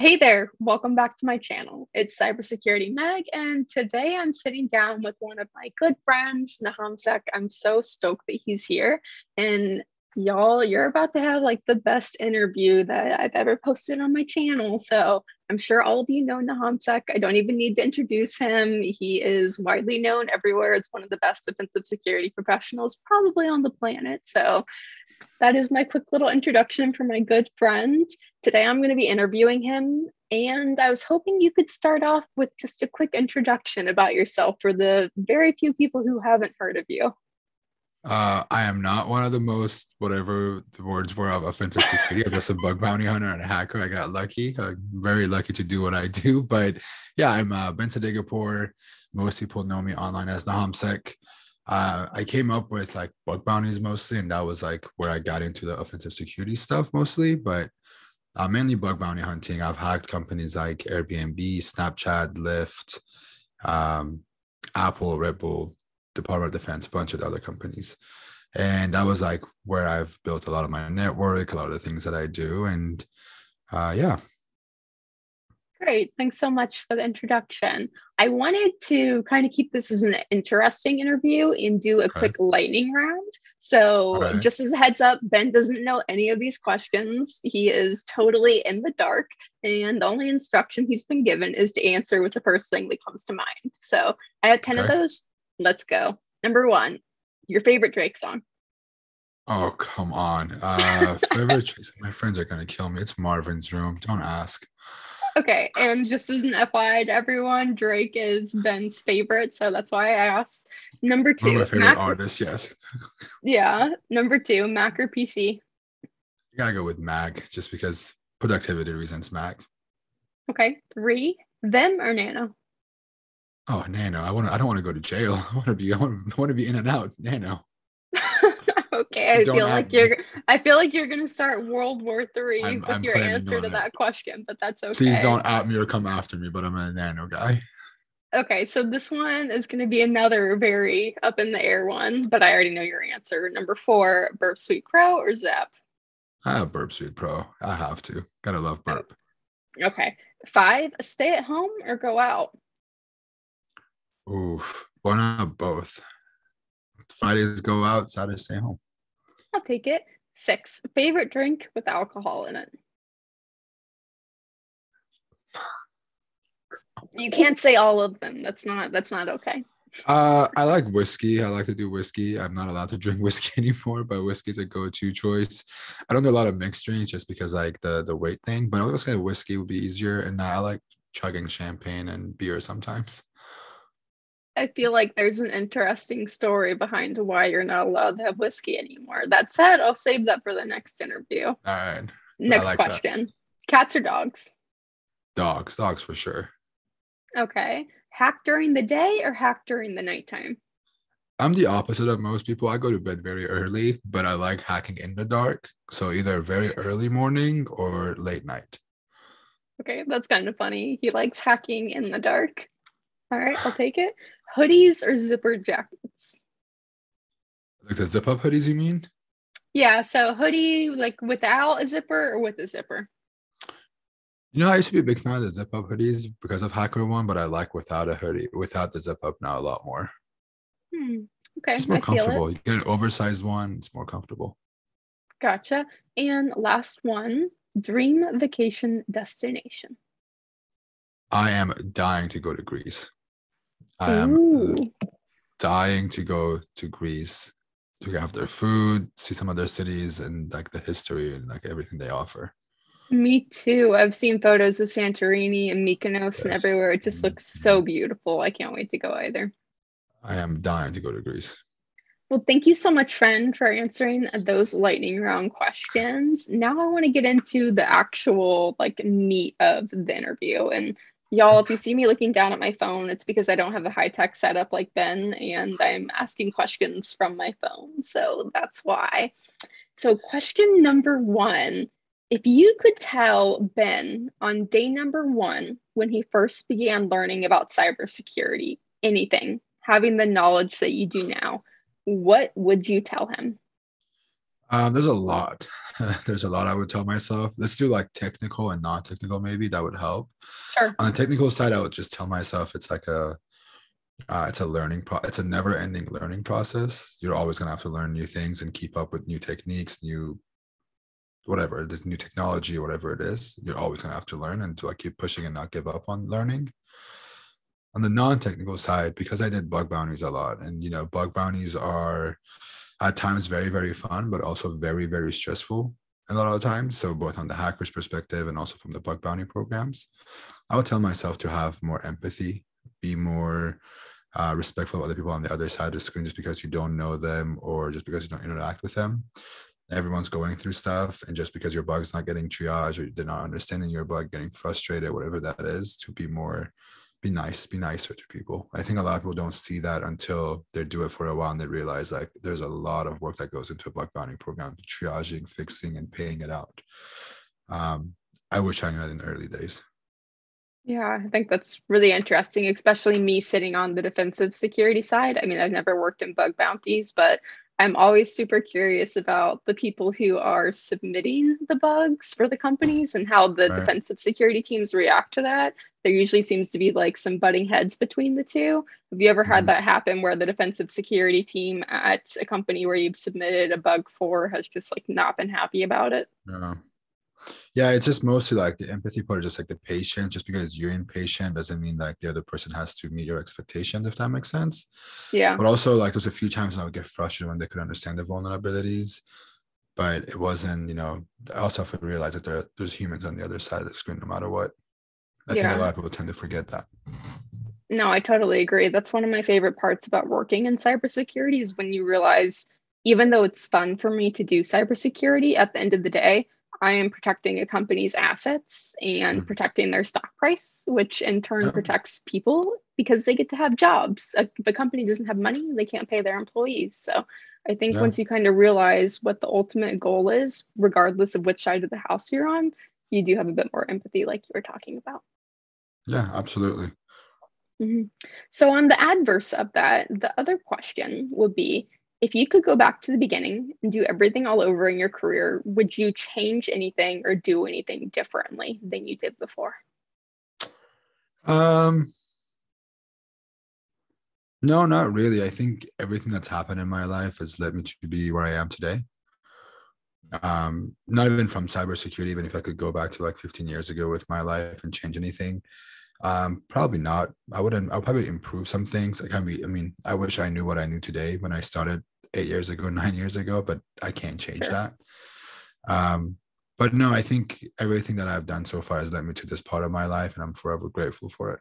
Hey there, welcome back to my channel. It's Cybersecurity Meg, and today I'm sitting down with one of my good friends, Nahamsek. I'm so stoked that he's here. And y'all, you're about to have like the best interview that I've ever posted on my channel. So I'm sure all of you know Nahamsek. I don't even need to introduce him. He is widely known everywhere. It's one of the best offensive security professionals probably on the planet. So that is my quick little introduction for my good friend. Today I'm going to be interviewing him, and I was hoping you could start off with just a quick introduction about yourself for the very few people who haven't heard of you. I am not one of the most, whatever the words were, of offensive security. I'm just a bug bounty hunter and a hacker. I got lucky. I'm very lucky to do what I do. But yeah, I'm Ben Sadegapur. Most people know me online as Nahamsek. I came up with like bug bounties mostly, and that was like where I got into the offensive security stuff mostly. But mainly bug bounty hunting. I've hacked companies like Airbnb, Snapchat, Lyft, um, Apple, Red Bull, Department of Defense, a bunch of other companies. And that was like where I've built a lot of my network, a lot of the things that I do. And yeah. Great. Thanks so much for the introduction. I wanted to kind of keep this as an interesting interview and do a Okay. quick lightning round. All So, right. just as a heads up, Ben doesn't know any of these questions. He is totally in the dark, and the only instruction he's been given is to answer with the first thing that comes to mind. So, I have 10 of Okay. those. Let's go. Number one, your favorite Drake song. Oh, come on. Favorite tricks. My friends are gonna kill me. It's Marvin's Room. Don't ask. Okay, and just as an FYI to everyone, Drake is Ben's favorite, so that's why I asked. Number One of my two, favorite artists, yes. Yeah. Number two, Mac or PC. You gotta go with Mag just because productivity reasons Mag. Okay. Three, them or Nano. Oh, Nano. I don't want to go to jail. I want to be in and out. Nano. Okay, Don't at me. I feel like you're gonna start World War III with I'm your planning answer to on it. that question, but that's Please okay. don't at me or come after me, but I'm a Nano guy. Okay, so this one is gonna be another very up in the air one, but I already know your answer. Number four, Burp Suite Pro or Zap. I have Burp Suite Pro. I have to. Gotta love Oh, Burp. okay. Five, stay at home or go out. Oof. Why not both? Fridays go out, Saturdays stay home. I'll take it. Six, favorite drink with alcohol in it. You can't say all of them. That's not okay. I like whiskey. I like to do whiskey. I'm not allowed to drink whiskey anymore, but whiskey's a go-to choice. I don't do a lot of mixed drinks just because like the weight thing, but I would say whiskey would be easier. And I like chugging champagne and beer sometimes. I feel like there's an interesting story behind why you're not allowed to have whiskey anymore. That said, I'll save that for the next interview. All right. I Next like that. question. Cats or dogs? Dogs for sure. Okay. Hack during the day or hack during the nighttime? I'm the opposite of most people. I go to bed very early, but I like hacking in the dark. So either very early morning or late night. Okay, that's kind of funny. He likes hacking in the dark. All right, I'll take it. Hoodies or zipper jackets? Like the zip up hoodies, you mean? Yeah, so hoodie like without a zipper or with a zipper? You know, I used to be a big fan of the zip up hoodies because of Hacker One, but I like without a hoodie, without the zip up now a lot more. Hmm. It's Okay, just more I feel it. comfortable. You get an oversized one, it's more comfortable. Gotcha. And last one, dream vacation destination. I am dying to go to Greece. I am Ooh, dying to go to Greece to have their food, see some of their cities and like the history and like everything they offer. me too. I've seen photos of Santorini and Mykonos and Yes. everywhere. It just looks so beautiful. I can't wait to go either. I am dying to go to Greece. Well, thank you so much, friend, for answering those lightning round questions. Now I want to get into the actual like meat of the interview. And y'all, if you see me looking down at my phone, it's because I don't have a high-tech setup like Ben, and I'm asking questions from my phone. So that's why. So, question number one. If you could tell Ben on day number one, when he first began learning about cybersecurity, anything, having the knowledge that you do now, what would you tell him? There's a lot. There's a lot I would tell myself. Let's do like technical and non-technical, maybe that would help. Sure. On the technical side, I would just tell myself it's like it's a it's a never-ending learning process. You're always gonna have to learn new things and keep up with new techniques, new whatever, this new technology, whatever it is. You're always gonna have to learn and to like keep pushing and not give up on learning. On the non-technical side, because I did bug bounties a lot, and bug bounties are at times very, very fun, but also very, very stressful a lot of times. So both on the hacker's perspective and also from the bug bounty programs, I would tell myself to have more empathy, be more respectful of other people on the other side of the screen, just because you don't know them or just because you don't interact with them. Everyone's going through stuff, and just because your bug's not getting triaged or they're not understanding your bug, getting frustrated, whatever that is, to be nicer to people. I think a lot of people don't see that until they do it for a while and they realize like there's a lot of work that goes into a bug bounty program, triaging, fixing, and paying it out. I wish I knew that in the early days. Yeah, I think that's really interesting, especially me sitting on the defensive security side. I mean, I've never worked in bug bounties, but I'm always super curious about the people who are submitting the bugs for the companies and how the Right. defensive security teams react to that. There usually seems to be like some butting heads between the two. Have you ever had Mhm. that happen where the defensive security team at a company where you've submitted a bug for has just like not been happy about it? Yeah. Yeah, it's just mostly like the empathy part, just like the patience. Just because you're impatient doesn't mean like the other person has to meet your expectations, if that makes sense. Yeah. But also, like, there's a few times when I would get frustrated when they could understand the vulnerabilities, but it wasn't, I also have to realize that there's humans on the other side of the screen, no matter what. I think a Yeah. lot of people tend to forget that. No, I totally agree. That's one of my favorite parts about working in cybersecurity is when you realize, even though it's fun for me to do cybersecurity, at the end of the day, I am protecting a company's assets and Mhm. protecting their stock price, which in turn Yeah, protects people because they get to have jobs. If the company doesn't have money, they can't pay their employees. So I think yeah, once you kind of realize what the ultimate goal is, regardless of which side of the house you're on, you do have a bit more empathy, like you were talking about. yeah, absolutely. Mhm. So, on the adverse of that, the other question would be if you could go back to the beginning and do everything all over in your career, would you change anything or do anything differently than you did before? Um, no, not really. I think everything that's happened in my life has led me to be where I am today. Not even from cybersecurity, even if I could go back to like 15 years ago with my life and change anything. Probably not. I'll probably improve some things. I mean, I wish I knew what I knew today when I started 8 years ago, 9 years ago, but I can't change Sure. that. Um, but no, I think everything that I've done so far has led me to this part of my life, and I'm forever grateful for it.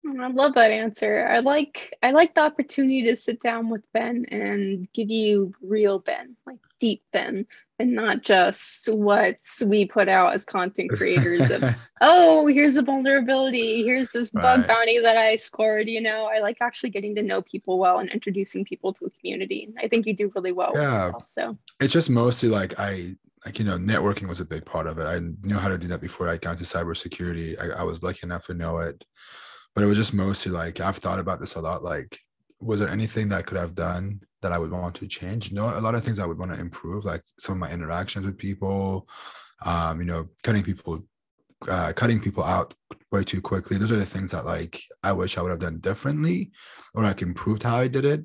I love that answer. I like the opportunity to sit down with Ben and give you real Ben, like deep Ben, and not just what we put out as content creators of, oh, here's a vulnerability, here's this bug Right. bounty that I scored. I like actually getting to know people well and introducing people to the community. I think you do really well with Yeah. yourself. So It's just mostly like networking was a big part of it. I knew how to do that before I got into cybersecurity. I was lucky enough to know it, but it was just mostly like I've thought about this a lot. Like, was there anything that I could have done that I would want to change? No, a lot of things I would want to improve, like some of my interactions with people, cutting people out way too quickly. Those are the things that like I wish I would have done differently, or like improved how I did it.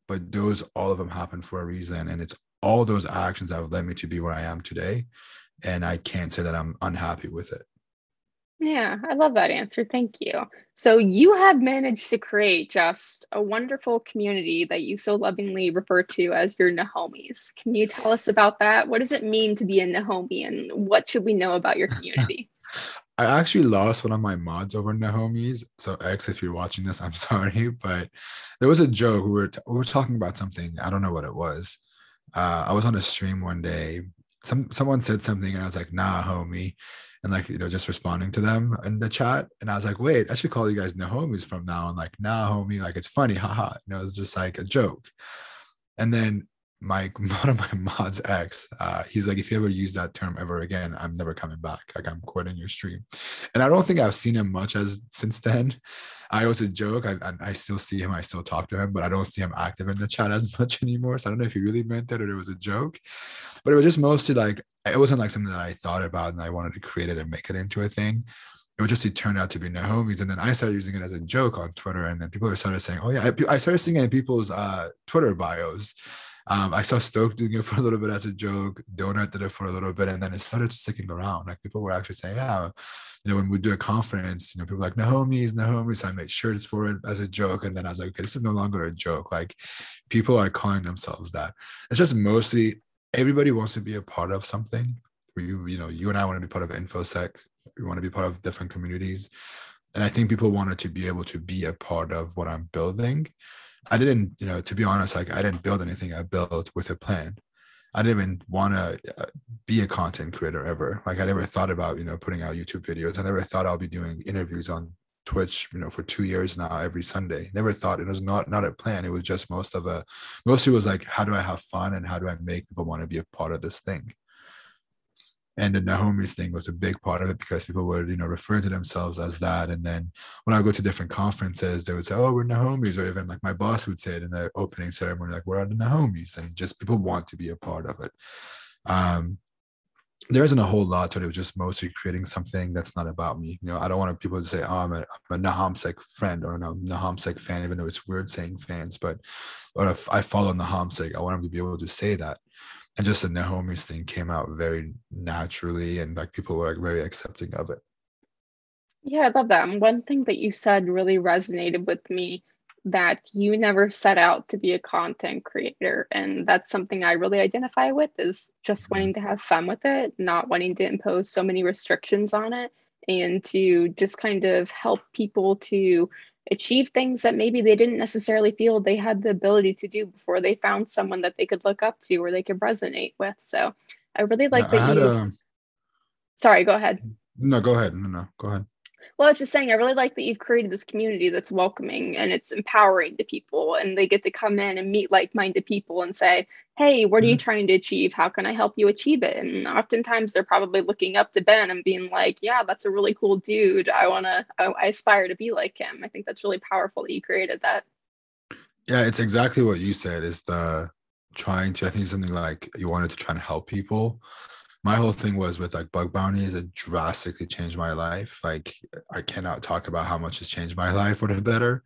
But those all of them happen for a reason, and it's all those actions that have led me to be where I am today. And I can't say that I'm unhappy with it. yeah, I love that answer. Thank you. So you have managed to create just a wonderful community that you so lovingly refer to as your Nahomies. Can you tell us about that? What does it mean to be a Nahomie and what should we know about your community? I actually lost one of my mods over in the homies. So X, if you're watching this, I'm sorry, but there was a joke. We were talking about something. I don't know what it was. I was on a stream one day. Someone said something, and I was like, "Nah, homie," and like just responding to them in the chat. And I was like, "Wait, I should call you guys no homies from now on." Like, "Nah, homie," like it's funny, haha. It's just like a joke. And then one of my mods ex, he's like, if you ever use that term ever again, I'm never coming back. Like, I'm quitting your stream. And I don't think I've seen him much as since then. I also joke. I still see him. I still talk to him, but I don't see him active in the chat as much anymore. So I don't know if he really meant it or it was a joke. But it was just mostly like, it wasn't like something that I thought about and I wanted to create it and make it into a thing. It would just, it turned out to be Nahomi's. And then I started using it as a joke on Twitter. And then people started saying, oh yeah, I started seeing it in people's Twitter bios. I saw Stoke doing it for a little bit as a joke. Donut did it for a little bit, and then it started sticking around. Like, people were actually saying, "Yeah, when we do a conference, people were like Nahomi's, Nahomi." So I made shirts for it as a joke, and then I was like, "Okay, this is no longer a joke. Like, people are calling themselves that." It's just mostly everybody wants to be a part of something. You and I want to be part of InfoSec. We want to be part of different communities, and I think people wanted to be able to be a part of what I'm building. I didn't, to be honest, like, I didn't build anything. I built with a plan. I didn't even want to be a content creator ever. Like, I never thought about, putting out YouTube videos. I never thought I'll be doing interviews on Twitch, for 2 years now, every Sunday. Never thought. It was not a plan. It was just mostly was like, how do I have fun and how do I make people want to be a part of this thing? And the Nahomi's thing was a big part of it because people would, refer to themselves as that. And then when I go to different conferences, they would say, oh, we're Nahomi's. Or even like my boss would say it in the opening ceremony, like, we're the Nahomi's. And just people want to be a part of it. There isn't a whole lot to it. It was just mostly creating something that's not about me. I don't want people to say, oh, I'm a Nahamsec friend or a Nahamsec fan, even though it's weird saying fans. But if I follow Nahamsec, I want them to be able to say that. And just the Nahomi's thing came out very naturally, and like people were like very accepting of it. Yeah, I love that. And one thing that you said really resonated with me, that you never set out to be a content creator. And that's something I really identify with, is just wanting to have fun with it, not wanting to impose so many restrictions on it, and to just kind of help people to achieve things that maybe they didn't necessarily feel they had the ability to do before they found someone that they could look up to or they could resonate with. So I really Yeah, like that sorry, go ahead. No, go ahead. No, go ahead. Well, I was just saying, I really like that you've created this community that's welcoming and it's empowering to people, and they get to come in and meet like-minded people and say, hey, what are you trying to achieve? How can I help you achieve it? And oftentimes they're probably looking up to Ben and being like, yeah, that's a really cool dude. I aspire to be like him. I think that's really powerful that you created that. Yeah, it's exactly what you said, is I think something like you wanted to try and help people. My whole thing was with like bug bounties, it drastically changed my life. Like, I cannot talk about how much it's changed my life for the better.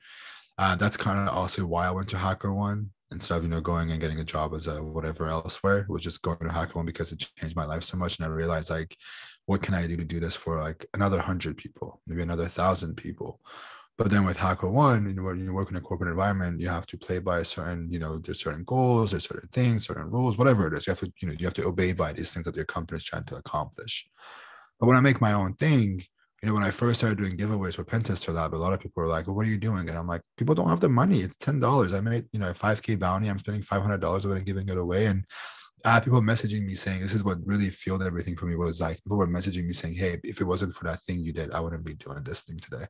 That's kind of also why I went to HackerOne instead of, going and getting a job as a whatever elsewhere. It was just going to HackerOne because it changed my life so much. And I realized, like, what can I do to do this for like another 100 people, maybe another 1,000 people? But then with HackerOne, when you work in a corporate environment, you have to play by a certain, there's certain goals, there's certain things, certain rules, whatever it is. You have to obey by these things that your company is trying to accomplish. But when I make my own thing, when I first started doing giveaways for Pentester Lab, a lot of people were like, well, what are you doing? And I'm like, people don't have the money. It's $10. I made, a 5K bounty. I'm spending $500 of it and giving it away. And I had people messaging me saying, this is what really fueled everything for me, was like, people were messaging me saying, hey, if it wasn't for that thing you did, I wouldn't be doing this thing today.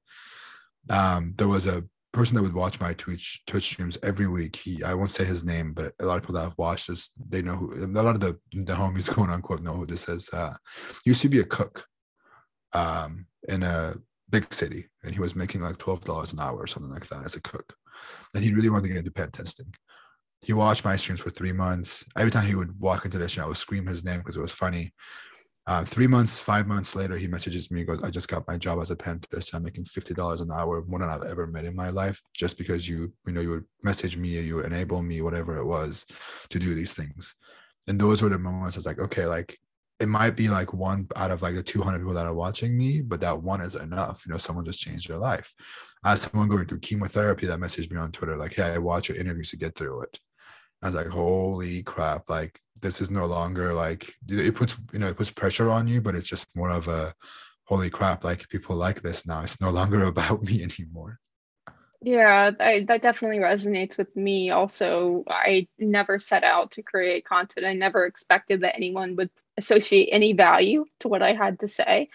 There was a person that would watch my Twitch streams every week. I won't say his name, but a lot of people that have watched this, they know who, a lot of the homies, quote unquote, know who this is. He used to be a cook in a big city, and he was making like $12 an hour or something like that as a cook. And he really wanted to get into pen testing. He watched my streams for 3 months. Every time he would walk into the stream, I would scream his name because it was funny. 3 months, 5 months later, he messages me, goes, I just got my job as a pen tester. I'm making $50 an hour, more than I've ever made in my life, just because you would message me, you would enable me, whatever it was, to do these things. And those were the moments I was like, okay, like, it might be like one out of like the 200 people that are watching me, but that one is enough. Someone just changed their life. I had someone going through chemotherapy that messaged me on Twitter, like, hey, I watch your interviews to get through it. I was like, holy crap, like, this is no longer like, it puts pressure on you, but it's just more of a holy crap, like, people like this now. It's no longer about me anymore. Yeah, that definitely resonates with me. Also, I never set out to create content. I never expected that anyone would associate any value to what I had to say.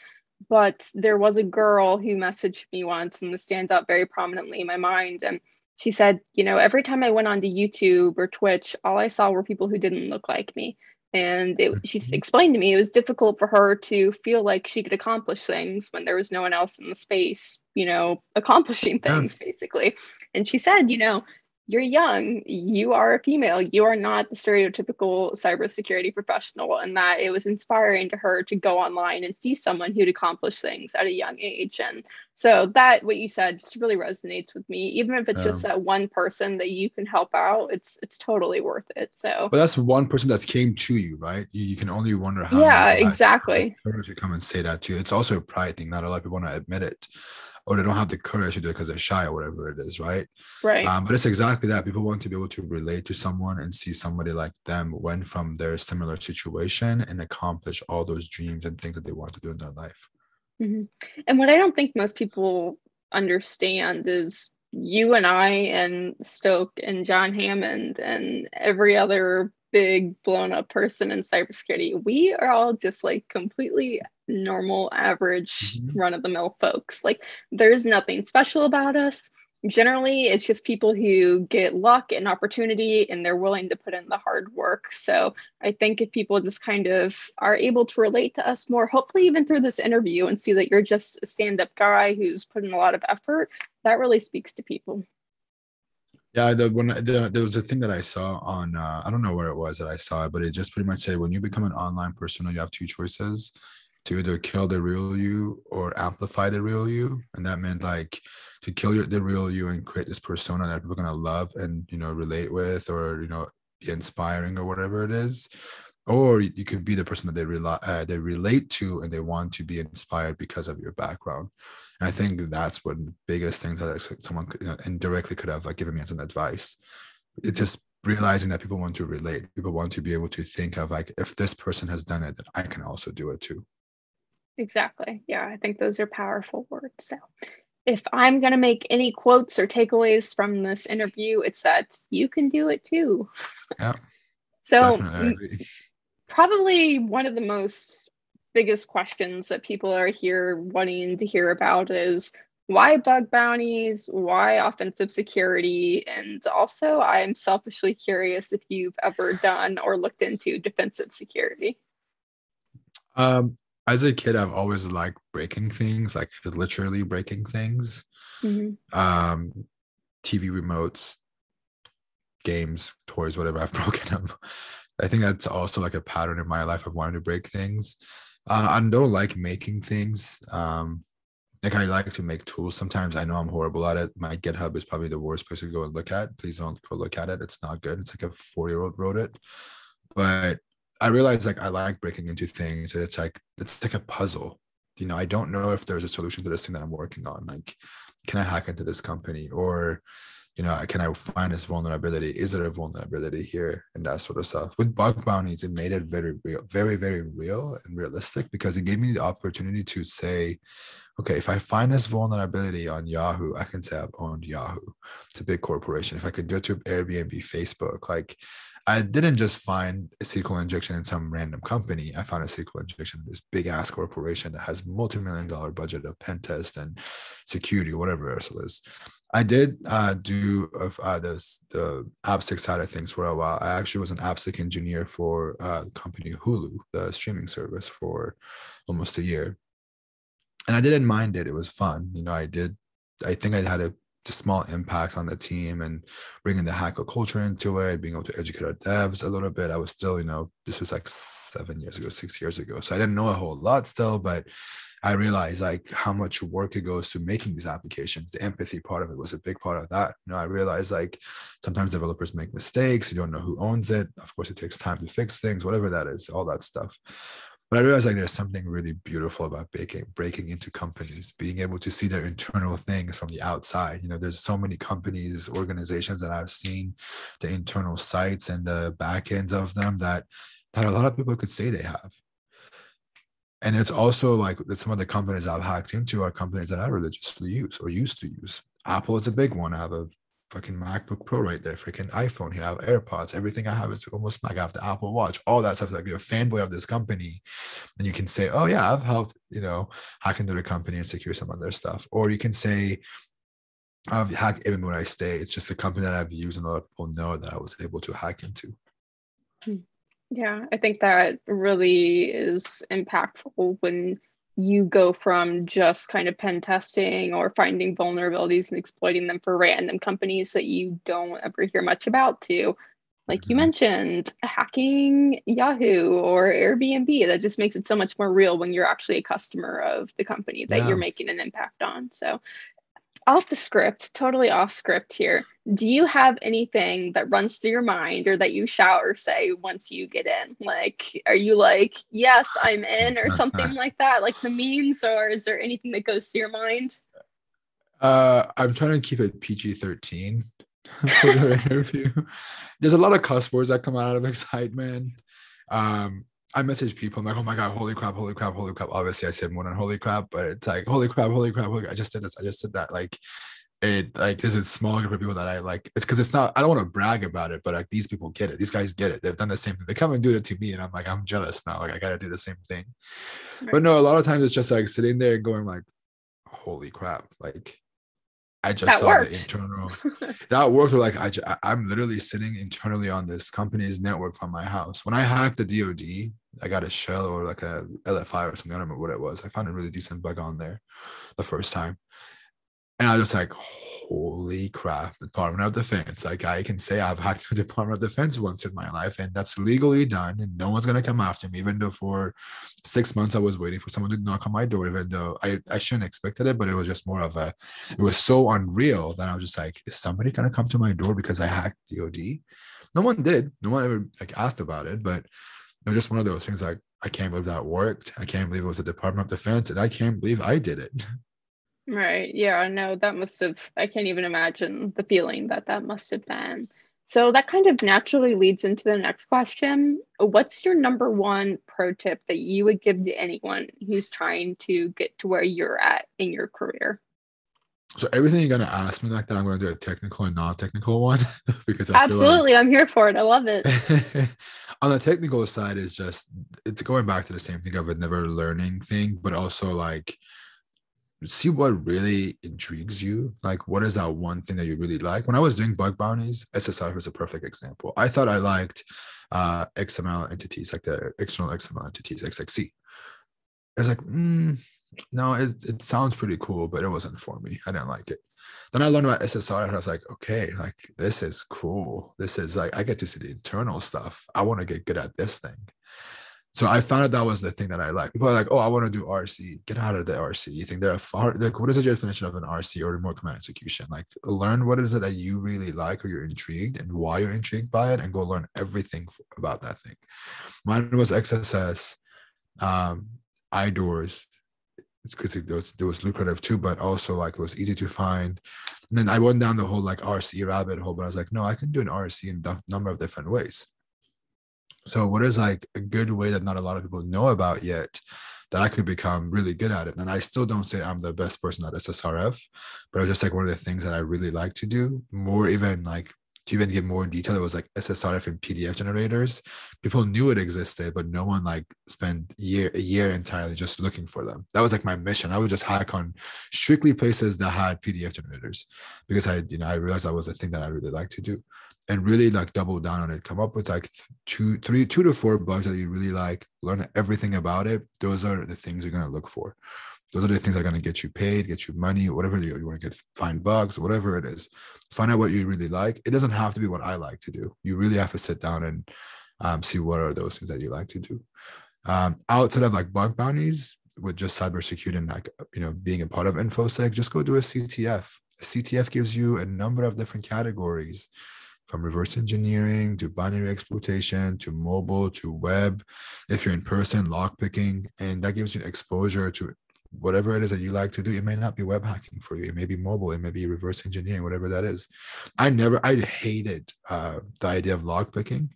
But there was a girl who messaged me once, and this stands out very prominently in my mind. And She said, every time I went onto YouTube or Twitch, all I saw were people who didn't look like me. And she Mhm. explained to me it was difficult for her to feel like she could accomplish things when there was no one else in the space, accomplishing Yeah. things basically. And she said, you're young, you are a female, you are not the stereotypical cybersecurity professional, and that it was inspiring to her to go online and see someone who'd accomplished things at a young age. And so that what you said just really resonates with me. Even if it's just that one person that you can help out, it's totally worth it. So But that's one person that's came to you, right? You can only wonder how many yeah, people have the exactly. courage to come and say that to you. It's also a pride thing. Not a lot of people want to admit it, or they don't have the courage to do it because they're shy or whatever it is, right? Right. But it's exactly that. People want to be able to relate to someone and see somebody like them went from their similar situation and accomplish all those dreams and things that they want to do in their life. Mm-hmm. And what I don't think most people understand is you and I and Stoke and John Hammond and every other big blown up person in cybersecurity, we are all just like completely normal, average, Mhm. run of the mill folks. Like there's nothing special about us. Generally, it's just people who get luck and opportunity and they're willing to put in the hard work. So I think if people just kind of are able to relate to us more, hopefully even through this interview, and see that you're just a stand-up guy who's put in a lot of effort, that really speaks to people. Yeah, there was a thing that I saw on I don't know where it was that I saw it, but it just pretty much said when you become an online persona, you have two choices to either kill the real you or amplify the real you, and that meant like to kill the real you and create this persona that people are gonna love and relate with, or be inspiring or whatever it is, or you could be the person that they relate to and they want to be inspired because of your background. And I think that's one of the biggest things that like, someone could, indirectly could have like given me as an advice. It's just realizing that people want to relate. People want to be able to think of like, if this person has done it, then I can also do it too. Exactly. Yeah, I think those are powerful words. So if I'm going to make any quotes or takeaways from this interview, it's that you can do it too. Yeah, So definitely. I agree. probably one of the most biggest questions that people are here wanting to hear about is why bug bounties, why offensive security, and also I'm selfishly curious if you've ever done or looked into defensive security. Um, as a kid, I've always liked breaking things, like literally breaking things. Mm-hmm. Um, TV remotes, games, toys, whatever. I've broken them. I think that's also like a pattern in my life of wanting to break things. I don't like making things. Like I like to make tools. Sometimes I know I'm horrible at it. My GitHub is probably the worst place to go and look at. Please don't go look at it. It's not good. It's like a 4-year-old wrote it. But I realize like I like breaking into things. It's like a puzzle. I don't know if there's a solution to this thing that I'm working on. Like, can I hack into this company? Or can I find this vulnerability? Is there a vulnerability here? And that sort of stuff. With bug bounties, it made it very real, very, very real and realistic because it gave me the opportunity to say, okay, if I find this vulnerability on Yahoo, I can say I've owned Yahoo. It's a big corporation. If I could do it to Airbnb, Facebook, like I didn't just find a SQL injection in some random company. I found a SQL injection in this big ass corporation that has multi-million-dollar budget of pen test and security, whatever else it is. I did do the AppSec side of things for a while. I actually was an AppSec engineer for the company Hulu, the streaming service, for almost a year, and I didn't mind it. It was fun. I think I had a small impact on the team and bringing the hacker culture into it, being able to educate our devs a little bit. I was still, this was like 7 years ago, 6 years ago. So I didn't know a whole lot still, but I realized like how much work it goes to making these applications. The empathy part of it was a big part of that. I realized like sometimes developers make mistakes. You don't know who owns it. Of course, it takes time to fix things, whatever that is, all that stuff. But I realized like there's something really beautiful about breaking into companies, being able to see their internal things from the outside. There's so many companies, organizations that I've seen the internal sites and the back ends of them that a lot of people could say they have. And it's also like that some of the companies I've hacked into are companies that I religiously use or used to use. Apple is a big one. I have a fucking MacBook Pro right there, freaking iPhone here. I have AirPods. Everything I have is almost like I have the Apple Watch, all that stuff. Like you're a fanboy of this company. And you can say, oh, yeah, I've helped, hack into the company and secure some of their stuff. Or you can say, I've hacked even when I stay. It's just a company that I've used and a lot of people know that I was able to hack into. Yeah, I think that really is impactful when you go from just kind of pen testing or finding vulnerabilities and exploiting them for random companies that you don't ever hear much about to, like you Mhm. mentioned, hacking Yahoo or Airbnb. That just makes it so much more real when you're actually a customer of the company that you're Yeah. making an impact on. So off the script, totally off script here. Do you have anything that runs through your mind or that you shout or say once you get in? Like, are you like, yes, I'm in, or something like that? Like the memes, or is there anything that goes through your mind? I'm trying to keep it PG-13 for the interview. There's a lot of cuss words that come out of excitement. I message people. I'm like, oh my God, holy crap, holy crap, holy crap. Obviously, I said more than holy crap, but it's like, holy crap, holy crap, holy crap. I just did this. I just did that. Like, there's a small group of people that I like. It's because it's not, I don't want to brag about it, but like these people get it. These guys get it. They've done the same thing. They come and do it to me. And I'm like, I'm jealous now. Like, I got to do the same thing. But Right. no, a lot of times it's just like sitting there going, like, holy crap. Like, I just That saw the worked. internal that worked with like I'm literally sitting internally on this company's network from my house. When I hacked the DoD, I got a shell or like a LFI or something. I don't remember what it was. I found a really decent bug on there the first time. And I was like, holy crap, Department of Defense. Like I can say I've hacked the Department of Defense once in my life, and that's legally done, and no one's gonna come after me, even though for 6 months I was waiting for someone to knock on my door, even though I shouldn't expected it, but it was just more of it was so unreal that I was just like, is somebody gonna come to my door because I hacked DOD? No one did. No one ever like asked about it, but it was just one of those things like I can't believe that worked. I can't believe it was the Department of Defense, and I can't believe I did it. Right. Yeah, no, that must have, I can't even imagine the feeling that that must have been. So that kind of naturally leads into the next question. What's your number one pro tip that you would give to anyone who's trying to get to where you're at in your career? So everything you're gonna ask me like that, I'm gonna do a technical and non-technical one because I feel like Absolutely. I'm here for it. I love it. on the technical side is just it's going back to the same thing of a never learning thing, but also like see what really intrigues you. Like what is that one thing that you really like? When I was doing bug bounties, SSR was a perfect example. I thought I liked XML entities, like the external XML entities, XXC. I was like, no, it sounds pretty cool, but it wasn't for me. I didn't like it. Then I learned about SSR and I was like, okay, like this is cool. This is like I get to see the internal stuff. I want to get good at this thing. So I found out that was the thing that I like. People are like, oh, I want to do RC. Get out of the RC. You think they're far like what is the definition of an RC or remote command execution? Like learn what is it that you really like or you're intrigued and why you're intrigued by it and go learn everything about that thing. Mine was XSS, iDoors, because it was lucrative too, but also like it was easy to find. And then I went down the whole like RC rabbit hole, but I was like, no, I can do an RC in a number of different ways. So what is like a good way that not a lot of people know about yet that I could become really good at it? And I still don't say I'm the best person at SSRF, but it was just like one of the things that I really like to do more, even like to even get more detail. It was like SSRF and PDF generators. People knew it existed, but no one like spent a year entirely just looking for them. That was like my mission. I would just hack on strictly places that had PDF generators because I realized that was a thing that I really like to do and really like double down on it. Come up with like two to four bugs that you really like, learn everything about it. Those are the things you're going to look for. Those are the things that are going to get you paid, get you money, whatever you want to get, find bugs, whatever it is. Find out what you really like. It doesn't have to be what I like to do. You really have to sit down and see what are those things that you like to do. Outside of like bug bounties with just cybersecurity and like, being a part of InfoSec, just go do a CTF. A CTF gives you a number of different categories from reverse engineering to binary exploitation to mobile to web. If you're in person, lockpicking, and that gives you exposure to whatever it is that you like to do. It may not be web hacking for you. It may be mobile. It may be reverse engineering, whatever that is. I hated the idea of lockpicking.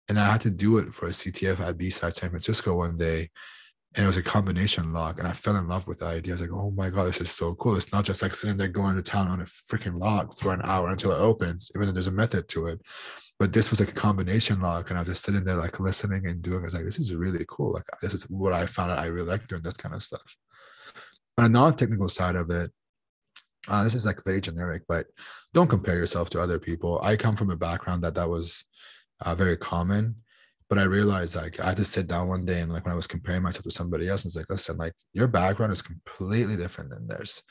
And I had to do it for a CTF at B-Side San Francisco one day. And it was a combination lock. And I fell in love with the idea. I was like, oh my God, this is so cool. It's not just like sitting there going to town on a freaking lock for an hour until it opens, even though there's a method to it. But this was like a combination lock. And I was just sitting there like listening and doing it. I was like, this is really cool. Like this is what I found out I really like doing this kind of stuff. On a non-technical side of it, This is like very generic, but don't compare yourself to other people. I come from a background that was very common, but I realized like I had to sit down one day and like when I was comparing myself to somebody else, it's like, listen, like your background is completely different than theirs.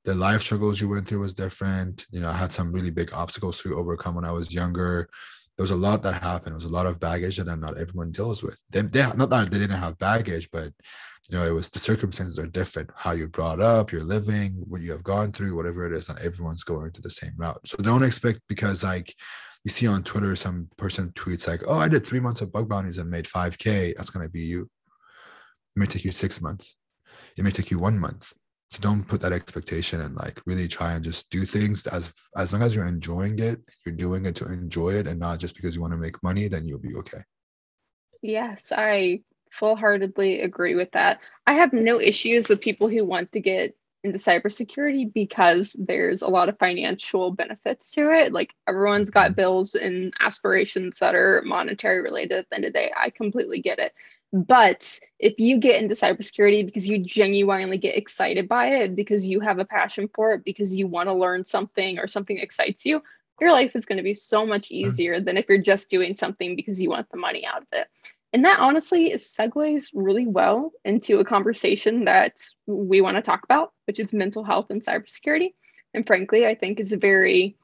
The life struggles you went through was different. You know, I had some really big obstacles to overcome when I was younger. There was a lot that happened. There was a lot of baggage that not everyone deals with. They not that they didn't have baggage, but you know, it was the circumstances are different. How you're brought up, you're living, what you have gone through, whatever it is, not everyone's going to the same route. So don't expect because like you see on Twitter, some person tweets like, "Oh, I did 3 months of bug bounties and made 5K." That's gonna be you. It may take you 6 months. It may take you 1 month. So don't put that expectation and like really try and just do things as long as you're enjoying it, you're doing it to enjoy it and not just because you want to make money, then you'll be okay. Yes, I full-heartedly agree with that. I have no issues with people who want to get into cybersecurity because there's a lot of financial benefits to it. Like everyone's got Mhm. bills and aspirations that are monetary related at the end of the day. I completely get it. But if you get into cybersecurity because you genuinely get excited by it, because you have a passion for it, because you want to learn something or something excites you, your life is going to be so much easier than if you're just doing something because you want the money out of it. And that honestly segues really well into a conversation that we want to talk about, which is mental health and cybersecurity. And frankly, I think is a very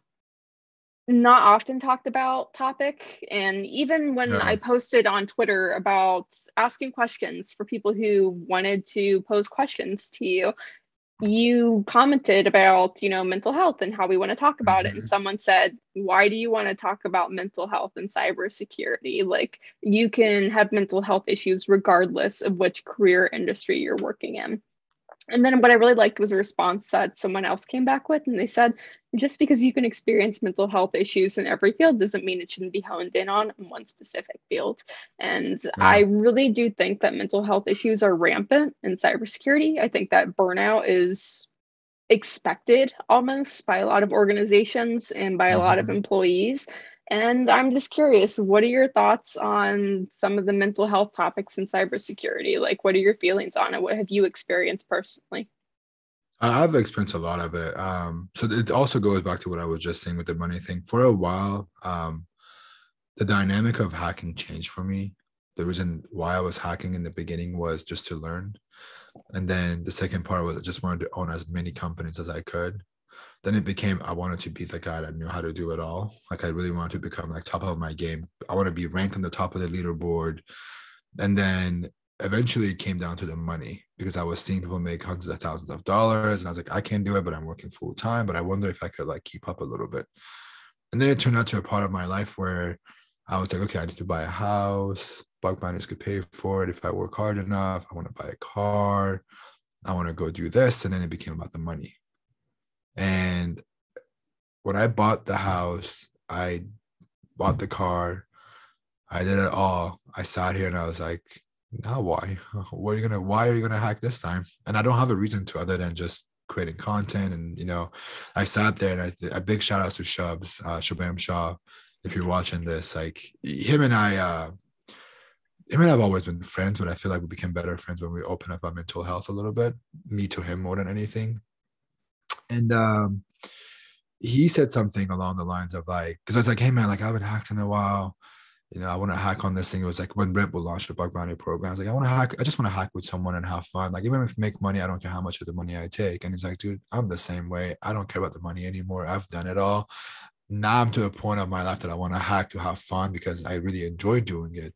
not often talked about topic. And even when I Yeah. posted on Twitter about asking questions for people who wanted to pose questions to you, you commented about, mental health and how we want to talk about it. And Mhm. someone said, why do you want to talk about mental health and cybersecurity? Like, you can have mental health issues regardless of which career industry you're working in. And then what I really liked was a response that someone else came back with, and they said, just because you can experience mental health issues in every field doesn't mean it shouldn't be honed in on one specific field. And I Yeah. really do think that mental health issues are rampant in cybersecurity. I think that burnout is expected almost by a lot of organizations and by a lot of Mhm. employees. And I'm just curious, what are your thoughts on some of the mental health topics in cybersecurity? Like, what are your feelings on it? What have you experienced personally? I've experienced a lot of it. So it also goes back to what I was just saying with the money thing. For a while, the dynamic of hacking changed for me. The reason why I was hacking in the beginning was just to learn. And then the second part was I just wanted to own as many companies as I could. Then it became I wanted to be the guy that knew how to do it all. Like I really wanted to become like top of my game. I want to be ranked on the top of the leaderboard. And then eventually it came down to the money because I was seeing people make hundreds of thousands of dollars. And I was like, I can't do it, but I'm working full time. But I wonder if I could like keep up a little bit. And then it turned out to a part of my life where I was like, okay, I need to buy a house. Bug binders could pay for it if I work hard enough. I want to buy a car. I want to go do this. And then it became about the money. And when I bought the house, I bought the car, I did it all. I sat here and I was like, now why? Why are you gonna hack this time? And I don't have a reason to other than just creating content. And I sat there and a big shout out to Shabam Shah. If you're watching this, like him and I've always been friends, but I feel like we became better friends when we opened up our mental health a little bit. Me to him more than anything. And he said something along the lines of like, because I was like, hey man, like I haven't hacked in a while. I want to hack on this thing. It was like when Red Bull launched the bug bounty program. I was like, I want to hack. I just want to hack with someone and have fun. Like even if I make money, I don't care how much of the money I take. And he's like, dude, I'm the same way. I don't care about the money anymore. I've done it all. Now I'm to a point of my life that I want to hack to have fun because I really enjoy doing it.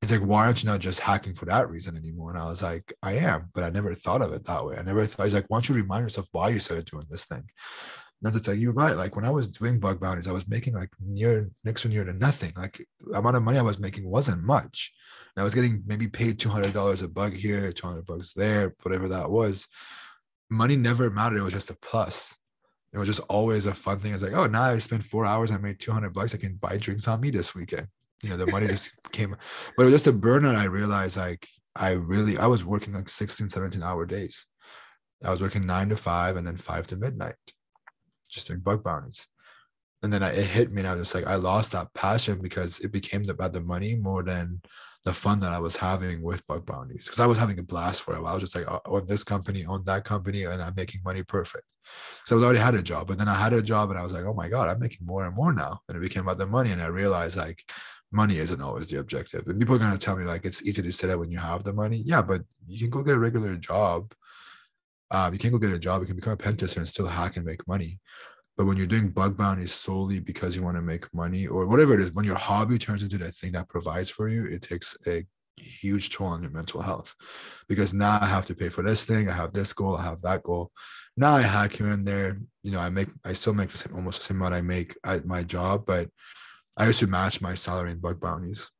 He's like, why aren't you not just hacking for that reason anymore? And I was like, I am, but I never thought of it that way. I never thought. He's like, why don't you remind yourself why you started doing this thing? And that's like, you're right. Like when I was doing bug bounties, I was making like next to near to nothing. Like the amount of money I was making wasn't much. And I was getting maybe paid $200 a bug here, 200 bucks there, whatever that was. Money never mattered. It was just a plus. It was just always a fun thing. It's like, oh, now I spent 4 hours. I made 200 bucks. I can buy drinks on me this weekend. The money just came. But it was just a burnout. I realized like I was working like 16, 17-hour days. I was working 9 to 5 and then 5 to midnight, just doing bug bounties. And then it hit me, and I was just like, I lost that passion because it became about the money more than the fun that I was having with bug bounties. Because I was having a blast for it. I was just like, own this company, own that company, and I'm making money perfect. So I was already had a job, but then I had a job, and I was like, oh my god, I'm making more and more now. And it became about the money, and I realized like money isn't always the objective. And people are gonna tell me like it's easy to say that when you have the money. Yeah, but you can go get a regular job. You can go get a job. You can become a pen tester and still hack and make money. But when you're doing bug bounties solely because you want to make money or whatever it is, when your hobby turns into the thing that provides for you, it takes a huge toll on your mental health. Because now I have to pay for this thing, I have this goal, I have that goal. Now I hack here and there. I still make the same, almost the same amount I make at my job, but I used to match my salary in bug bounties.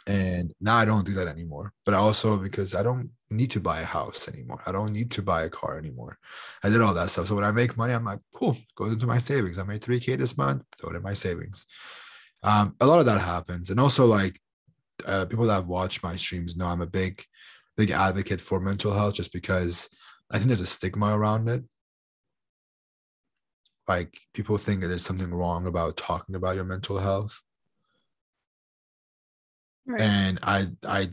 And now I don't do that anymore. But also because I don't need to buy a house anymore. I don't need to buy a car anymore. I did all that stuff. So when I make money, I'm like, cool, goes into my savings. I made 3K this month, throw it in my savings. A lot of that happens. And also like people that have watched my streams know I'm a big advocate for mental health just because I think there's a stigma around it. Like people think that there's something wrong about talking about your mental health. Right. And I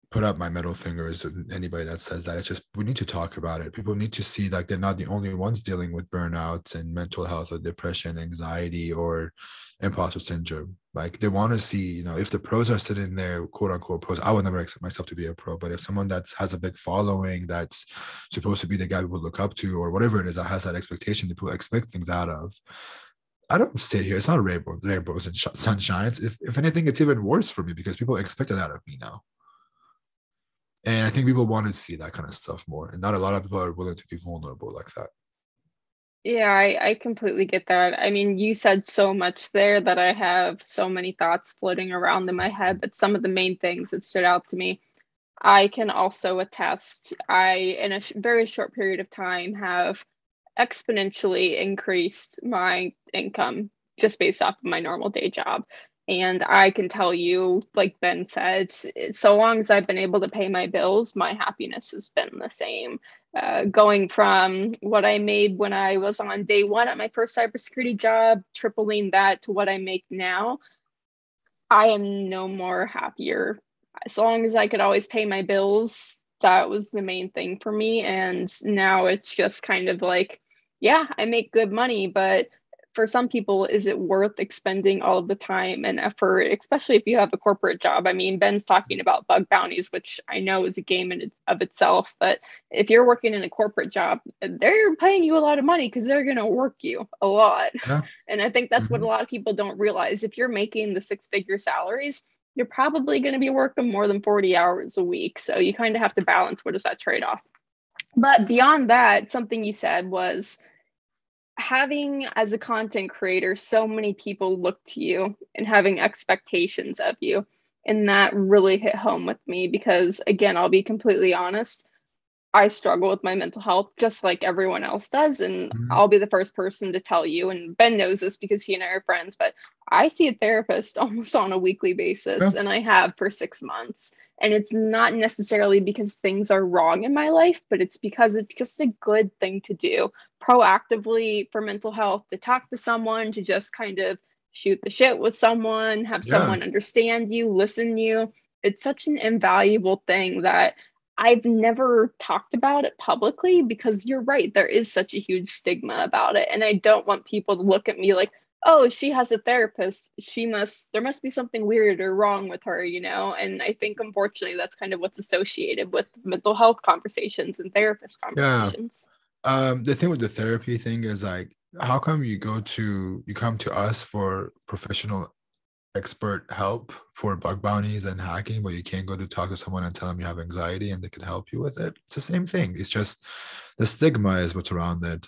put up my middle fingers to anybody that says that. It's just we need to talk about it. People need to see like they're not the only ones dealing with burnouts and mental health or depression, anxiety, or imposter syndrome. Like they want to see, if the pros are sitting there, quote unquote pros. I would never accept myself to be a pro, but if someone that has a big following that's supposed to be the guy people look up to, or whatever it is that has that expectation that people expect things out of, I don't sit here. It's not rainbows and sunshines. If anything, it's even worse for me because people expect it out of me now. And I think people want to see that kind of stuff more. And not a lot of people are willing to be vulnerable like that. Yeah, I completely get that. I mean, you said so much there that I have so many thoughts floating around in my head, but some of the main things that stood out to me, I can also attest. In a very short period of time, have exponentially increased my income just based off of my normal day job. And I can tell you, like Ben said, so long as I've been able to pay my bills, my happiness has been the same. Going from what I made when I was on day one at my first cybersecurity job, tripling that to what I make now, I am no more happier. As long as I could always pay my bills, that was the main thing for me. And now it's just kind of like, yeah, I make good money, but for some people, is it worth expending all of the time and effort, especially if you have a corporate job? I mean, Ben's talking about bug bounties, which I know is a game of itself, but if you're working in a corporate job, they're paying you a lot of money because they're going to work you a lot. Yeah. And I think that's what a Mm-hmm. lot of people don't realize. If you're making the six-figure salaries, you're probably going to be working more than 40 hours a week. So you kind of have to balance what is that trade-off. But beyond that, something you said was having, as a content creator, so many people look to you and having expectations of you. And that really hit home with me because, again, I'll be completely honest, I struggle with my mental health just like everyone else does. And Mm-hmm. I'll be the first person to tell you. And Ben knows this because he and I are friends, but I see a therapist almost on a weekly Yeah. basis, and I have for 6 months. And it's not necessarily because things are wrong in my life, but it's because it's just a good thing to do proactively for mental health, to talk to someone, to just kind of shoot the shit with someone, have Yeah. someone understand you, listen to you. It's such an invaluable thing that I've never talked about it publicly because you're right, there is such a huge stigma about it. And I don't want people to look at me like, oh, she has a therapist. There must be something weird or wrong with her, you know? And I think unfortunately that's kind of what's associated with mental health conversations and therapist Yeah. conversations. The thing with the therapy thing is like, how come you come to us for professional expert help for bug bounties and hacking, but you can't go to talk to someone and tell them you have anxiety and they can help you with it? It's the same thing. It's just the stigma is what's around it.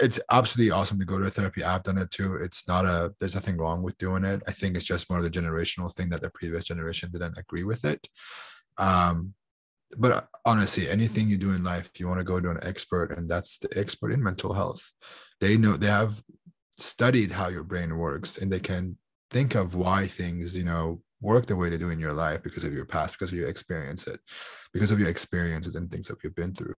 It's absolutely awesome to go to a therapy. I've done it too. There's nothing wrong with doing it. I think it's just more of the generational thing that the previous generation didn't agree with it. Um, but honestly, anything you do in life, you want to go to an expert, and that's the expert in mental health. They have studied how your brain works, and they can think of why things, work the way they do in your life because of your past, because of your experiences and things that you've been through.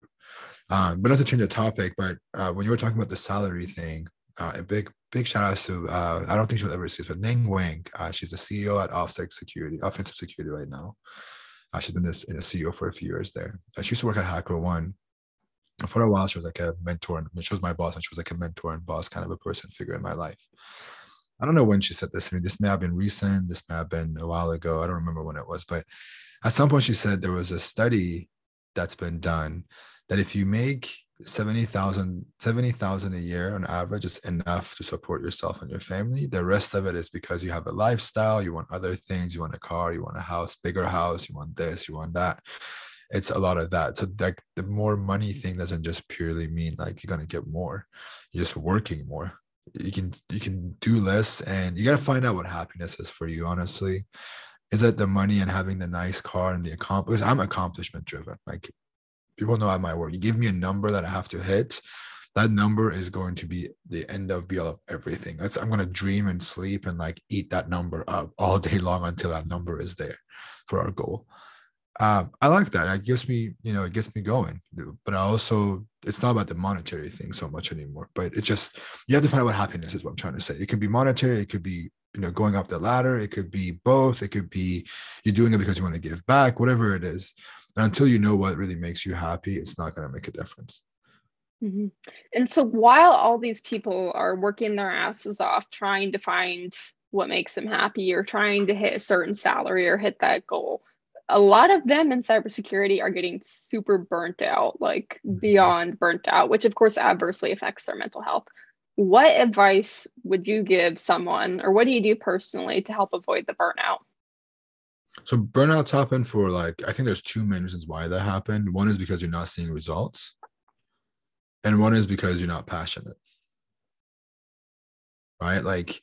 But not to change the topic, but when you were talking about the salary thing, a big shout out to I don't think she'll ever see this, but Ning Wang. She's the CEO at Offensive Security right now. She's been in a CEO for a few years there. She used to work at HackerOne. For a while, she was like a mentor, and she was my boss, and she was like a mentor and boss kind of a person figure in my life. I don't know when she said this to me. This may have been recent. This may have been a while ago. I don't remember when it was, but at some point she said there was a study that's been done that if you make 70,000 a year on average is enough to support yourself and your family. The rest of it is because you have a lifestyle, you want other things, you want a car, you want a house, bigger house, you want this, you want that. It's a lot of that. So like the more money thing doesn't just purely mean like you're gonna get more. You're just working more. You can do less, and you gotta find out what happiness is for you, honestly. Is it the money and having the nice car and the accomplishment? Because I'm accomplishment driven. Like people know at my work, you give me a number that I have to hit, that number is going to be the end of be all of everything. I'm going to dream and sleep and like eat that number up all day long until that number is there for our goal. I like that. It gives me, it gets me going. But I also, it's not about the monetary thing so much anymore. But it's just, you have to find out what happiness is, what I'm trying to say. It could be monetary. It could be, going up the ladder. It could be both. It could be you're doing it because you want to give back, whatever it is. And until you know what really makes you happy, it's not going to make a difference. Mm-hmm. And so while all these people are working their asses off trying to find what makes them happy or trying to hit a certain salary or hit that goal, a lot of them in cybersecurity are getting super burnt out, like beyond burnt out, which of course adversely affects their mental health. What advice would you give someone, or what do you do personally to help avoid the burnout? So burnouts happen for like, I think there's two main reasons why that happened. One is because you're not seeing results, and one is because you're not passionate, right? Like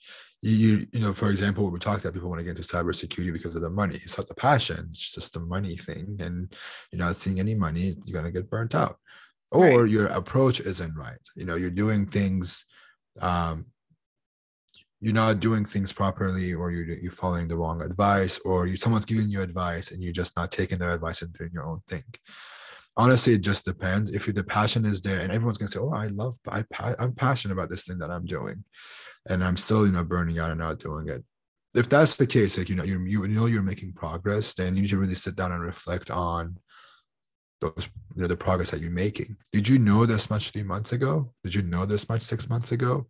for example, what we talked about, people want to get into cybersecurity because of the money. It's not the passion, it's just the money thing. And you're not seeing any money, you're going to get burnt out. Or Right. your approach isn't right. You're doing things, you're not doing things properly, or you're following the wrong advice, or someone's giving you advice and you're just not taking their advice and doing your own thing. Honestly, it just depends. If the passion is there, and everyone's gonna say, "Oh, I'm passionate about this thing that I'm doing," and I'm still, burning out and not doing it. If that's the case, like you're making progress, then you need to really sit down and reflect on those, the progress that you're making. Did you know this much 3 months ago? Did you know this much 6 months ago?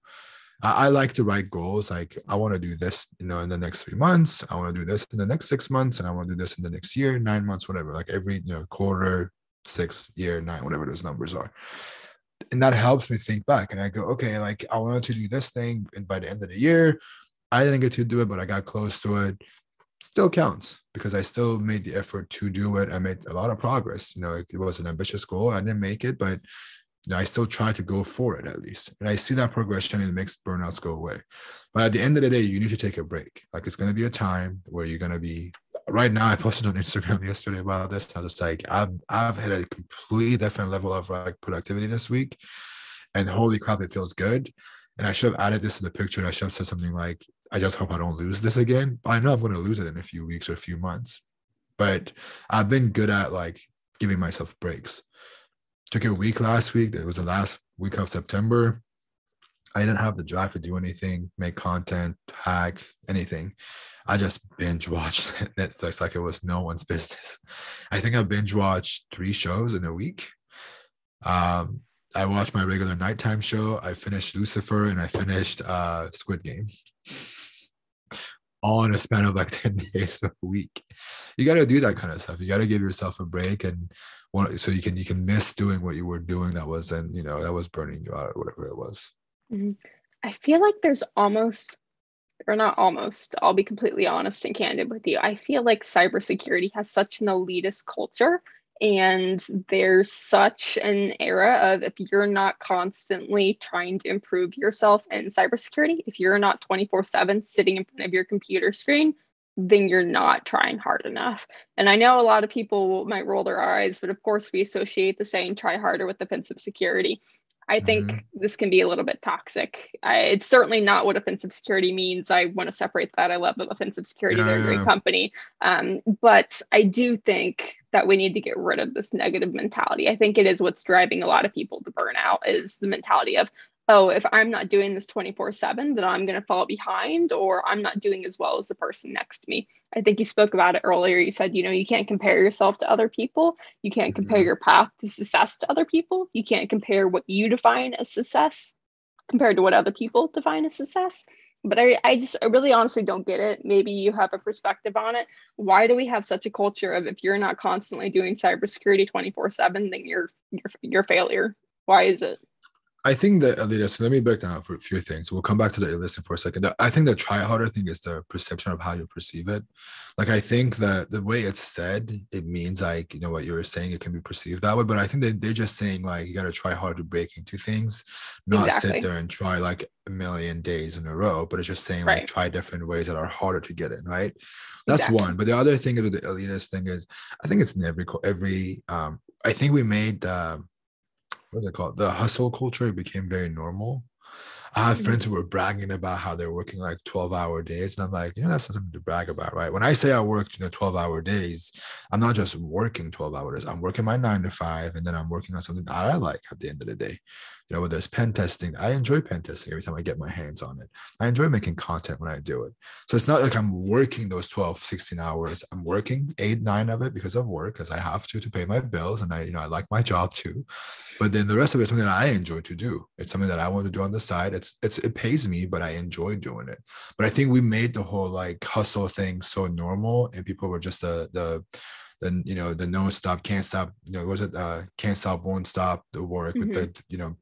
I like to write goals. Like I want to do this, in the next 3 months. I want to do this in the next 6 months, and I want to do this in the next year, 9 months, whatever. Like every quarter, 6 year, 9, whatever those numbers are. And that helps me think back. And I go, okay, like I wanted to do this thing, and by the end of the year, I didn't get to do it, but I got close to it. Still counts because I still made the effort to do it. I made a lot of progress. It was an ambitious goal. I didn't make it, but I still try to go for it at least. And I see that progression, and it makes burnouts go away. But at the end of the day, you need to take a break. Like it's going to be a time where you're going to be, right now, I posted on Instagram yesterday about this. I was just like, I've hit a completely different level of like productivity this week. And holy crap, it feels good. And I should have added this to the picture. And I should have said something like, I just hope I don't lose this again. But I know I'm going to lose it in a few weeks or a few months. But I've been good at like giving myself breaks. Took a week last week. It was the last week of September. I didn't have the drive to do anything, make content, hack, anything. I just binge watched Netflix like it was no one's business. I think I binge watched 3 shows in a week. I watched my regular nighttime show. I finished Lucifer, and I finished Squid Game. All in a span of like 10 days a week. You got to do that kind of stuff. You got to give yourself a break, and so you can miss doing what you were doing that wasn't, that was burning you out or whatever it was. Mm-hmm. I feel like there's almost, or not almost, I'll be completely honest and candid with you. I feel like cybersecurity has such an elitist culture, and there's such an era of if you're not constantly trying to improve yourself in cybersecurity, if you're not 24/7 sitting in front of your computer screen, then you're not trying hard enough. And I know a lot of people might roll their eyes, but of course we associate the saying try harder with offensive security. I Mm-hmm. think this can be a little bit toxic. It's certainly not what offensive security means. I want to separate that. I love offensive security. They're a great Yeah. company. But I do think that we need to get rid of this negative mentality. I think it is what's driving a lot of people to burn out is the mentality of, oh, if I'm not doing this 24/7, then I'm going to fall behind, or I'm not doing as well as the person next to me. I think you spoke about it earlier. You said, you can't compare yourself to other people. You can't compare Mhm. your path to success to other people. You can't compare what you define as success compared to what other people define as success. But I really honestly don't get it. Maybe you have a perspective on it. Why do we have such a culture of, if you're not constantly doing cybersecurity 24/7, then you're a failure? Why is it? I think that Alita, so let me break down for a few things. We'll come back to the listen for a second. I think the try harder thing is the perception of how you perceive it. Like, I think that the way it's said, it means like, what you were saying, it can be perceived that way. But I think that they're just saying like, you got to try hard to break into things, not sit Exactly. there and try like a million days in a row. But it's just saying like, Right. try different ways that are harder to get in, right? That's Exactly. one. But the other thing with the elitist thing is, I think it's in I think we made, what's it called? The hustle culture became very normal. I have friends Mhm. who were bragging about how they're working like 12-hour days. And I'm like, that's not something to brag about, right? When I say I worked, 12-hour days, I'm not just working 12 hours. I'm working my 9 to 5, and then I'm working on something that I like at the end of the day. Whether it's pen testing, I enjoy pen testing every time I get my hands on it. I enjoy making content when I do it. So it's not like I'm working those 12, 16 hours. I'm working 8, 9 of it because of work, because I have to pay my bills. And I like my job too. But then the rest of it is something that I enjoy to do. It's something that I want to do on the side. It pays me, but I enjoy doing it. But I think we made the whole like hustle thing so normal, and people were just the no stop, can't stop, was it can't stop, won't stop, the work with Mhm.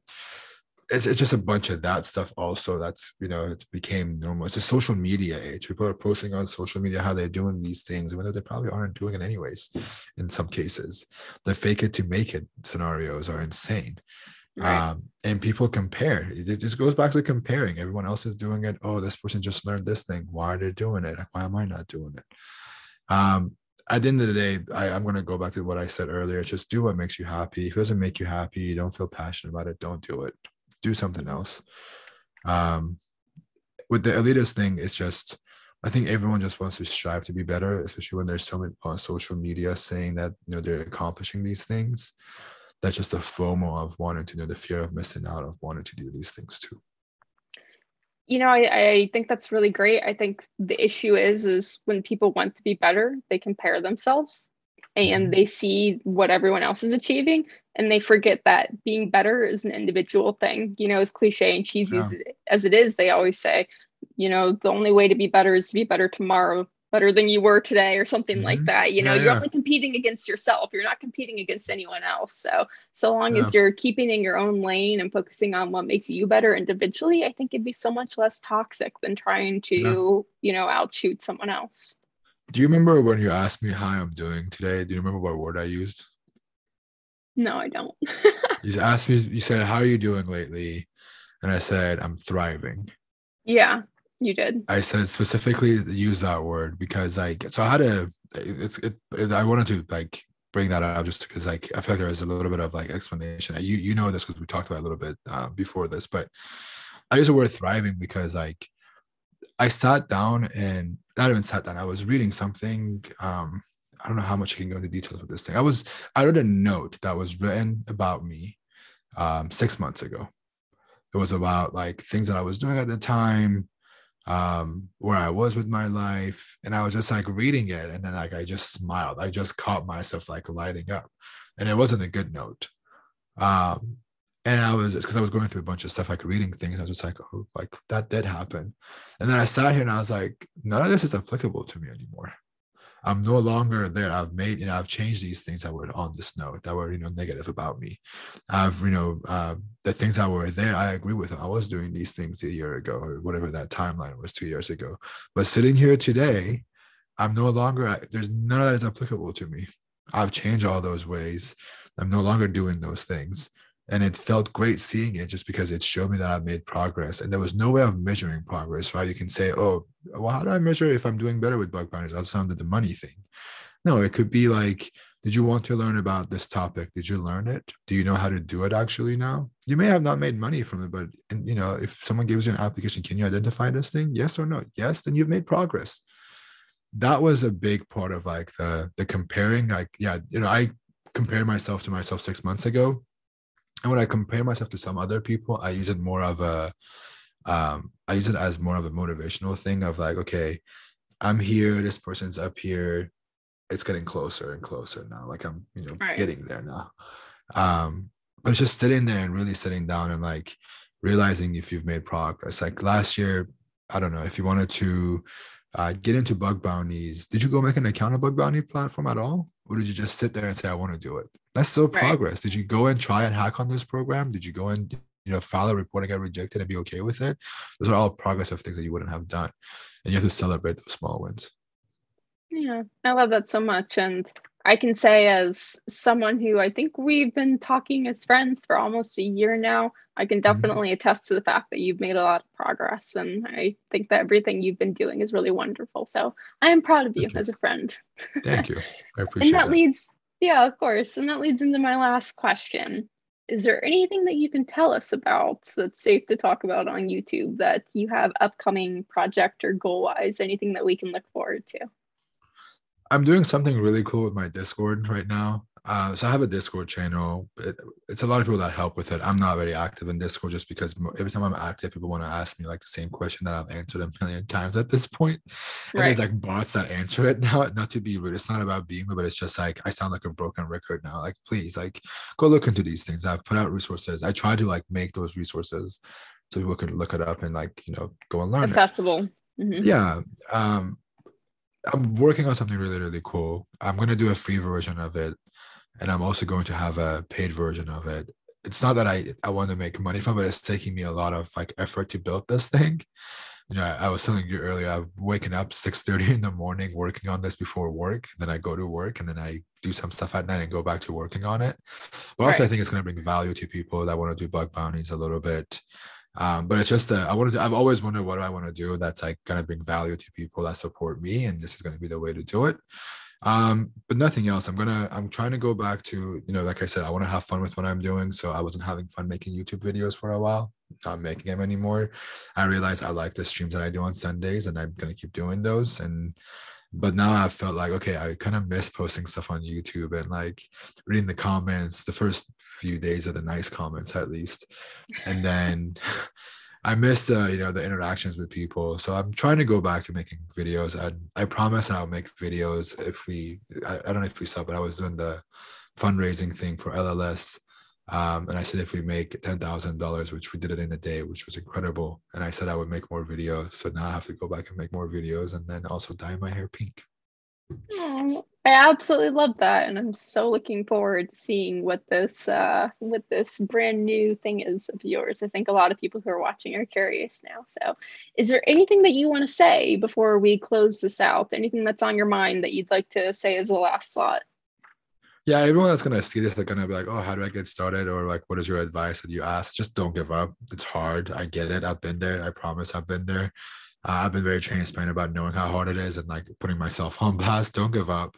it's just a bunch of that stuff also. That's it became normal. It's a social media age. People are posting on social media how they're doing these things, even though they probably aren't doing it anyways. In some cases, the fake it to make it scenarios are insane. Right. And people compare. It just goes back to comparing. Everyone else is doing it. Oh, this person just learned this thing. Why are they doing it? Why am I not doing it? At the end of the day, I'm going to go back to what I said earlier. Just do what makes you happy. If it doesn't make you happy, you don't feel passionate about it, don't do it. Do something Mhm. else. um with the elitist thing, it's just, I think everyone just wants to strive to be better, especially when there's so many on social media saying that they're accomplishing these things. That's just the FOMO of wanting to know, the fear of missing out of wanting to do these things too. I think that's really great. I think the issue is when people want to be better, they compare themselves and Mhm. they see what everyone else is achieving, and they forget that being better is an individual thing. As cliche and cheesy Yeah. as it is, they always say, the only way to be better is to be better tomorrow, better than you were today, or something like Hmm. that. Yeah, You're yeah, only competing against yourself. You're not competing against anyone else. So long yeah. as you're keeping in your own lane and focusing on what makes you better individually, I think it'd be so much less toxic than trying Yeah. to, outshoot someone else. Do you remember when you asked me how I'm doing today? Do you remember what word I used? No, I don't. You asked me, you said, "How are you doing lately?" And I said, "I'm thriving." Yeah, you did. I said specifically use that word because so I had I wanted to like bring that up just because like I feel like there is a little bit of like explanation. You know this because we talked about it a little bit before this, but I use the word thriving because like I sat down and not even sat down. I was reading something. I don't know how much I can go into details with this thing. I read a note that was written about me 6 months ago. It was about like things that I was doing at the time, where I was with my life. And I was just like reading it. And then like I just smiled. I just caught myself like lighting up. And it wasn't a good note. Um, and I was because I was going through a bunch of stuff, like reading things. I was just like, oh, like that did happen. And then I sat here and I was like, none of this is applicable to me anymore. I'm no longer there. I've changed these things that were on this note that were, negative about me. The things that were there, I agree with them. I was doing these things a year ago or whatever that timeline was 2 years ago. But sitting here today, I'm no longer, there's none of that is applicable to me. I've changed all those ways. I'm no longer doing those things. And it felt great seeing it just because it showed me that I've made progress. And there was no way of measuring progress, right? You can say, oh, well, how do I measure if I'm doing better with bug bounties outside of the money thing? No, it could be like, did you want to learn about this topic? Did you learn it? Do you know how to do it actually now? You may have not made money from it, but if someone gives you an application, can you identify this thing? Yes or no? Yes, then you've made progress. That was a big part of like the comparing. Like, yeah, I compared myself to myself 6 months ago. And when I compare myself to some other people, I use it more of a I use it as more of a motivational thing of like, okay, I'm here, this person's up here, it's getting closer and closer now. Like I'm, Right. getting there now. But it's just sitting there and really sitting down and like realizing if you've made progress. Like last year, I don't know if you wanted to get into bug bounties. Did you go make an account on bug bounty platform at all? Or did you just sit there and say, I want to do it? That's still Right. progress. Did you go and try and hack on this program? Did you go and, file a report and get rejected and be okay with it? Those are all progress of things that you wouldn't have done. And you have to celebrate those small wins. Yeah, I love that so much. And I can say, as someone who I think we've been talking as friends for almost a year now, I can Mhm. definitely attest to the fact that you've made a lot of progress. And I think that everything you've been doing is really wonderful. So I am proud of you Thank you. as a friend. Thank you. I And appreciate that that. leads, yeah, of course. And that leads into my last question. Is there anything that you can tell us about that's safe to talk about on YouTube that you have upcoming project or goal wise? Anything that we can look forward to? I'm doing something really cool with my Discord right now. So I have a Discord channel. It's a lot of people that help with it. I'm not very active in Discord just because every time I'm active, people want to ask me like the same question that I've answered a million times at this point. And there's Right. like bots that answer it now. Not to be rude, it's not about being rude, but it's just like I sound like a broken record now. Like, please, like, go look into these things. I've put out resources. I try to like make those resources so people could look it up and like go and learn it. Accessible. Hmm. Yeah. Um, I'm working on something really, really cool. I'm going to do a free version of it, and I'm also going to have a paid version of it. It's not that I want to make money from it. It's taking me a lot of like effort to build this thing. I was telling you earlier, I've waken up 6:30 in the morning working on this before work. Then I go to work and then I do some stuff at night and go back to working on it. But also I Right. think it's going to bring value to people that want to do bug bounties a little bit. But it's just I've always wondered what do I want to do that's like gonna bring value to people that support me, and this is gonna be the way to do it. But nothing else. I'm trying to go back to, like I said, I want to have fun with what I'm doing. So I wasn't having fun making YouTube videos for a while, not making them anymore. I realized I like the streams that I do on Sundays and I'm gonna keep doing those. But now I felt like, okay, I kind of miss posting stuff on YouTube and like reading the comments, the first few days of the nice comments at least. And then I miss the interactions with people. So I'm trying to go back to making videos. I promise I'll make videos if I don't know if we saw, but I was doing the fundraising thing for LLS. And I said if we make $10,000, which we did it in a day, which was incredible. And I said I would make more videos. So now I have to go back and make more videos and then also dye my hair pink. Oh, I absolutely love that, and I'm so looking forward to seeing what this brand new thing is of yours. I think a lot of people who are watching are curious now. So, is there anything that you want to say before we close this out? Anything that's on your mind that you'd like to say as a last thought? Yeah, everyone that's gonna see this, they're gonna be like, "Oh, how do I get started?" Or like, "What is your advice?" That you ask. Just don't give up. It's hard. I get it. I've been there. I promise I've been there. I've been very transparent about knowing how hard it is and like putting myself on blast. Don't give up.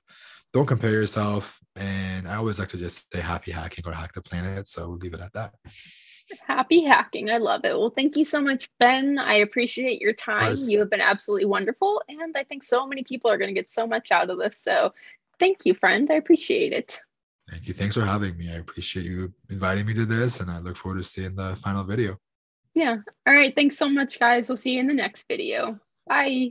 Don't compare yourself. And I always like to just say happy hacking or hack the planet. So we'll leave it at that. Of Happy hacking. I love it. Well, thank you so much, Ben. I appreciate your time. course. You have been absolutely wonderful, and I think so many people are going to get so much out of this. So, thank you, friend. I appreciate it. Thank you. Thanks for having me. I appreciate you inviting me to this, and I look forward to seeing the final video. Yeah. All right. Thanks so much, guys. We'll see you in the next video. Bye.